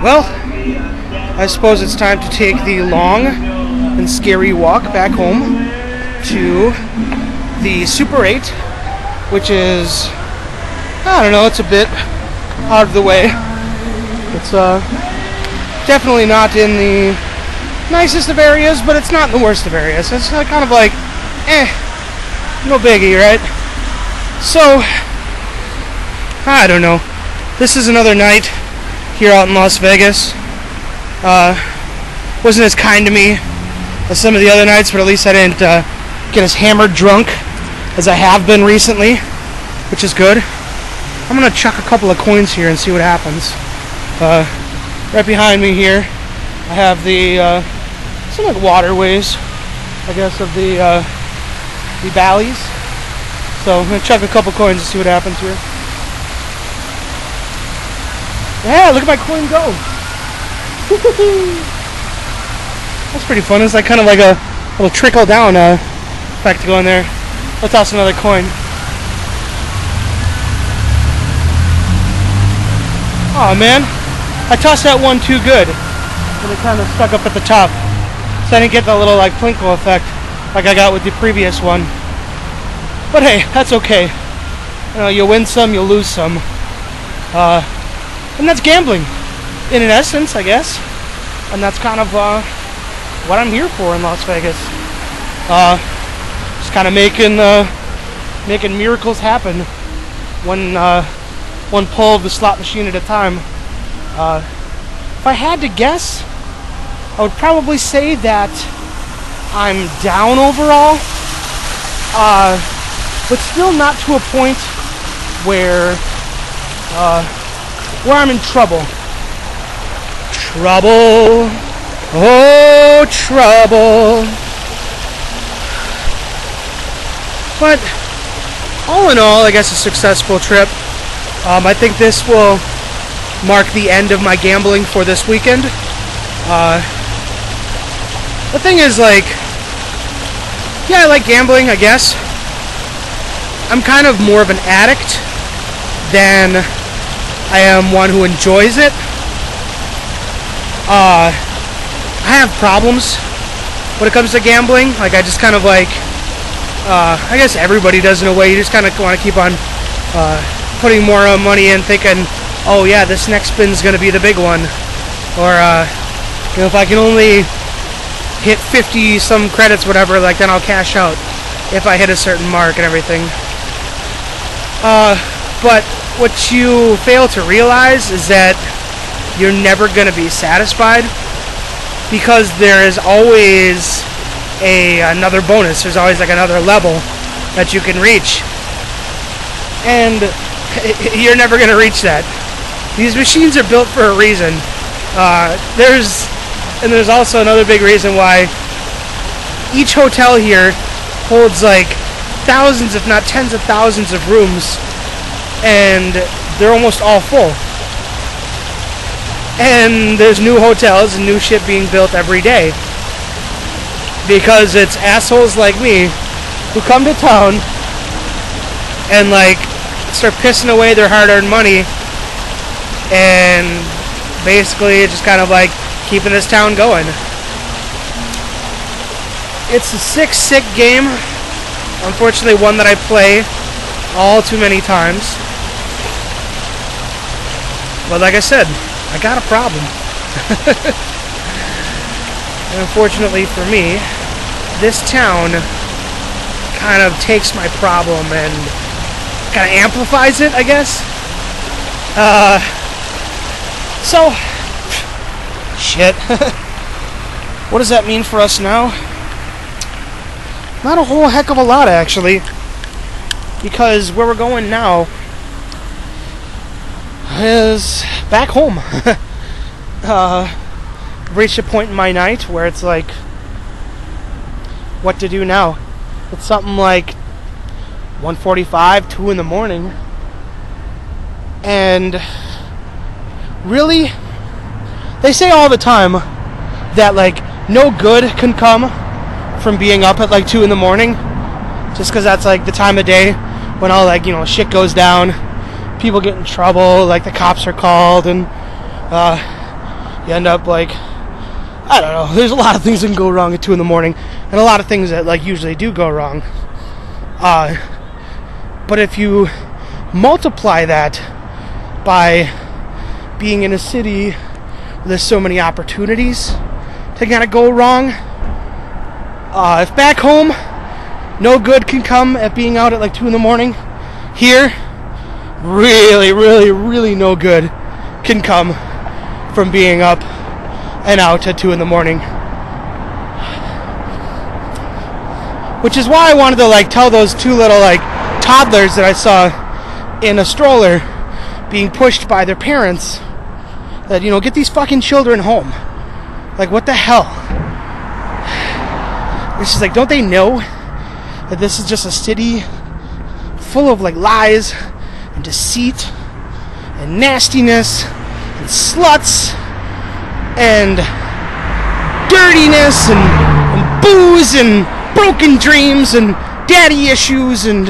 Well, I suppose it's time to take the long and scary walk back home to the Super 8, which is, I don't know, it's a bit out of the way. It's definitely not in the nicest of areas, but it's not in the worst of areas. It's kind of like, no biggie, right? So, I don't know. This is another night here out in Las Vegas. Wasn't as kind to me as some of the other nights, but at least I didn't get as hammered drunk as I have been recently, which is good. I'm gonna chuck a couple of coins here and see what happens. Right behind me here, I have the some like waterways, I guess, of the valleys. So I'm gonna chuck a couple coins and see what happens here. Yeah, look at my coin go. That's pretty fun. It's like kind of like a little trickle down effect going there. Let's toss another coin. Oh man, I tossed that one too good, and it kind of stuck up at the top, so I didn't get that little like Plinko effect like I got with the previous one. But hey, that's okay. You know, you win some, you lose some. And that's gambling, in an essence, I guess. And that's kind of what I'm here for in Las Vegas. Just kind of making miracles happen one pull of the slot machine at a time. If I had to guess, I would probably say that I'm down overall, but still not to a point where I'm in trouble. Trouble, oh trouble. But all in all, I guess a successful trip. I think this will mark the end of my gambling for this weekend. The thing is, like, yeah, I like gambling, I guess. I'm kind of more of an addict than I am one who enjoys it. I have problems when it comes to gambling. Like, I just kind of like, I guess everybody does in a way. You just kind of want to keep on putting more money in, thinking, oh yeah, this next spin's going to be the big one. Or, you know, if I can only hit 50 some credits, whatever, like, then I'll cash out if I hit a certain mark and everything. But what you fail to realize is that you're never going to be satisfied, because there is always another bonus. There's always like another level that you can reach, and you're never going to reach that. These machines are built for a reason. There's also another big reason why each hotel here holds like thousands, if not tens of thousands of rooms, and they're almost all full. And there's new hotels and new shit being built every day, because it's assholes like me who come to town and like start pissing away their hard-earned money, and basically just kind of like keeping this town going. It's a sick game. Unfortunately, one that I play all too many times. But like I said, I got a problem. And unfortunately for me, this town kind of takes my problem and kind of amplifies it, I guess. So, shit. What does that mean for us now? Not a whole heck of a lot, actually. Because where we're going now is back home. Reached a point in my night where it's like, what to do now? It's something like 1:45, 2 in the morning, and really, they say all the time that like no good can come from being up at like 2 in the morning, just because that's like the time of day when all like, you know, shit goes down, people get in trouble, like the cops are called, and you end up like, I don't know, there's a lot of things that can go wrong at 2 in the morning, and a lot of things that like usually do go wrong. But if you multiply that by being in a city where there's so many opportunities to kind of go wrong, if back home no good can come at being out at like 2 in the morning, here really, really, really no good can come from being up and out at 2 in the morning. Which is why I wanted to like tell those 2 little like toddlers that I saw in a stroller being pushed by their parents that, you know, get these fucking children home. Like, what the hell? It's just like, don't they know that this is just a city full of like lies and deceit and nastiness and sluts and dirtiness and booze and broken dreams and daddy issues and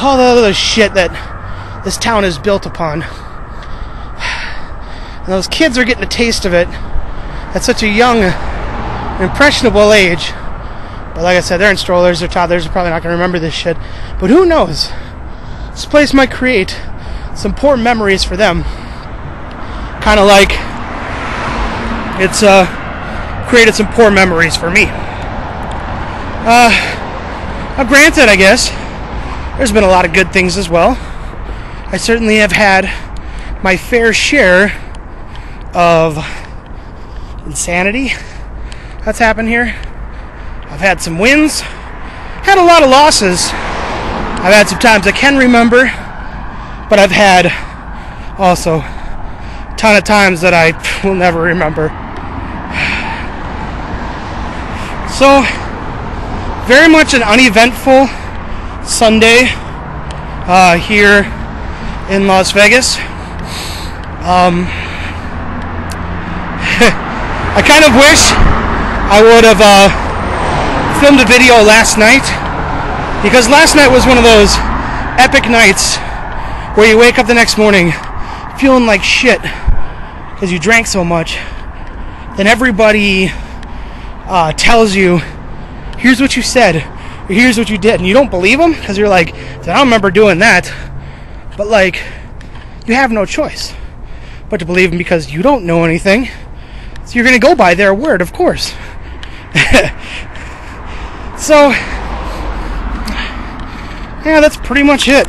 all the other shit that this town is built upon. And those kids are getting a taste of it at such a young, impressionable age. But like I said, they're in strollers, they're toddlers, they're probably not going to remember this shit. But who knows? This place might create some poor memories for them. Kind of like it's created some poor memories for me. Granted, I guess, there's been a lot of good things as well. I certainly have had my fair share of insanity that's happened here. I've had some wins, had a lot of losses. I've had some times I can remember, but I've had also a ton of times that I will never remember. So, very much an uneventful Sunday here in Las Vegas. I kind of wish I would have filmed a video last night, because last night was one of those epic nights where you wake up the next morning feeling like shit because you drank so much. Then everybody tells you, here's what you said, or here's what you did, and you don't believe them because you're like, I don't remember doing that. But like, you have no choice but to believe them because you don't know anything. So you're going to go by their word, of course. So, yeah, that's pretty much it.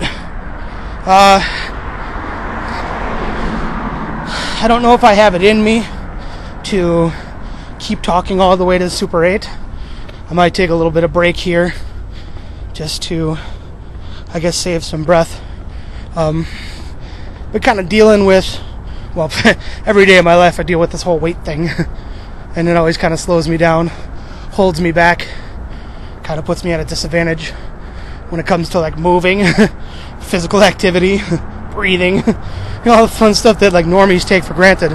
I don't know if I have it in me to keep talking all the way to the Super 8. I might take a little bit of break here just to, I guess, save some breath. But kind of dealing with, well, every day of my life I deal with this whole weight thing. And it always kind of slows me down, holds me back, kind of puts me at a disadvantage when it comes to like moving, physical activity, breathing, you know, all the fun stuff that like normies take for granted.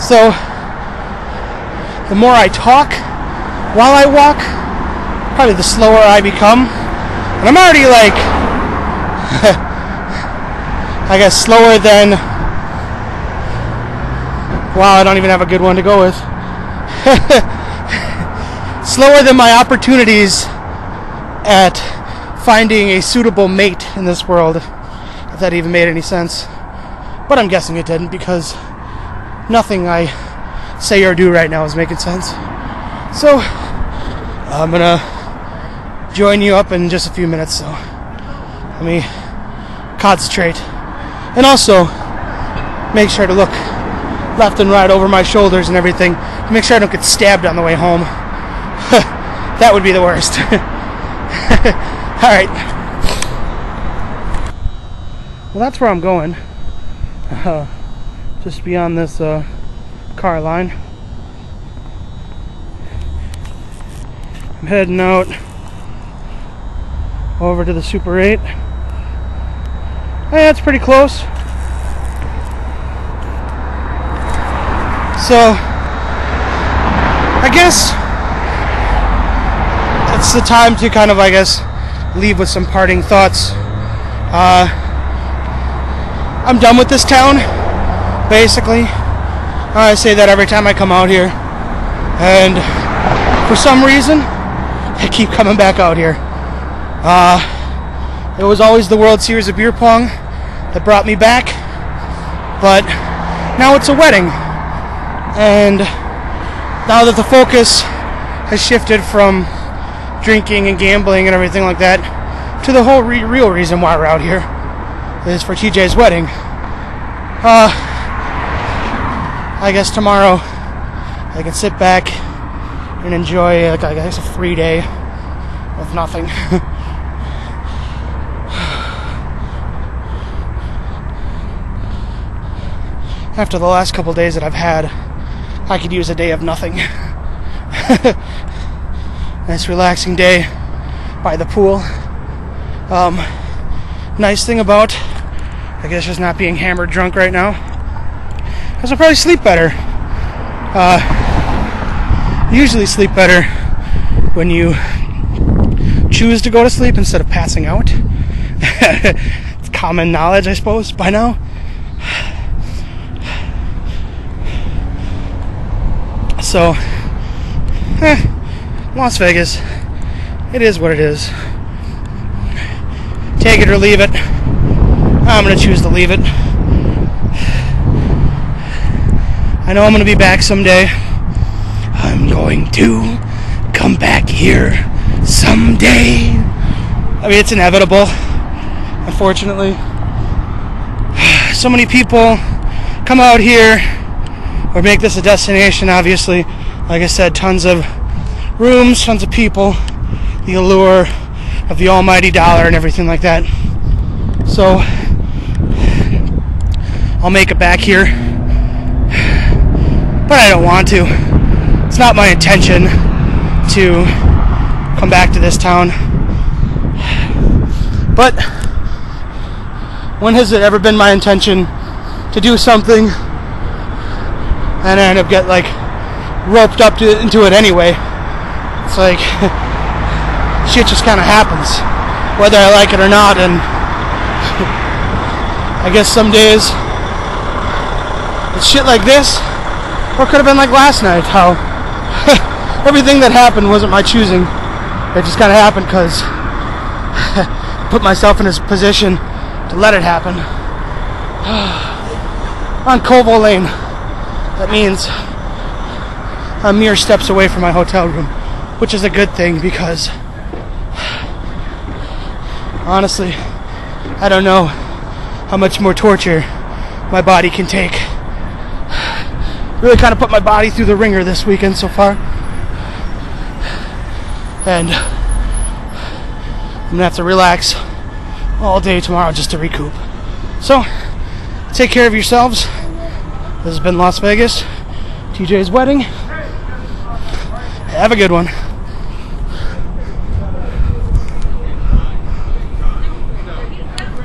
So the more I talk while I walk, probably the slower I become. And I'm already like, I guess slower than, wow, I don't even have a good one to go with. Slower than my opportunities at finding a suitable mate in this world, if that even made any sense. But I'm guessing it didn't, because nothing I say or do right now is making sense. So I'm gonna join you up in just a few minutes, so let me concentrate. And also make sure to look left and right over my shoulders and everything. Make sure I don't get stabbed on the way home. That would be the worst. Alright. Well, that's where I'm going. Just beyond this car line. I'm heading out over to the Super 8. Yeah, it's pretty close. So, I guess it's the time to kind of, I guess, leave with some parting thoughts. I'm done with this town, basically. I say that every time I come out here. And for some reason, I keep coming back out here. It was always the World Series of beer pong that brought me back, but now it's a wedding. And now that the focus has shifted from drinking and gambling and everything like that to the whole real reason why we're out here is for TJ's wedding. I guess tomorrow I can sit back and enjoy, like, I guess, a free day with nothing. After the last couple days that I've had, I could use a day of nothing. Nice relaxing day by the pool. Nice thing about, I guess, just not being hammered drunk right now is I'll probably sleep better. Usually sleep better when you choose to go to sleep instead of passing out. It's common knowledge, I suppose, by now. So, Las Vegas, it is what it is. Take it or leave it. I'm going to choose to leave it. I know I'm going to be back someday. I'm going to come back here someday. I mean, it's inevitable, unfortunately. So many people come out here or make this a destination, obviously. Like I said, tons of rooms, tons of people, the allure of the almighty dollar and everything like that. So I'll make it back here, but I don't want to. It's not my intention to come back to this town. But when has it ever been my intention to do something and I end up getting, like, roped up into it anyway? It's like shit just kind of happens, whether I like it or not. And I guess some days it's shit like this, or it could have been like last night, how everything that happened wasn't my choosing. It just kind of happened because I put myself in this position to let it happen. On Colville Lane, that means I'm mere steps away from my hotel room, which is a good thing because honestly, I don't know how much more torture my body can take. Really kind of put my body through the ringer this weekend so far. And I'm gonna have to relax all day tomorrow just to recoup. So, take care of yourselves. This has been Las Vegas, TJ's wedding. Have a good one.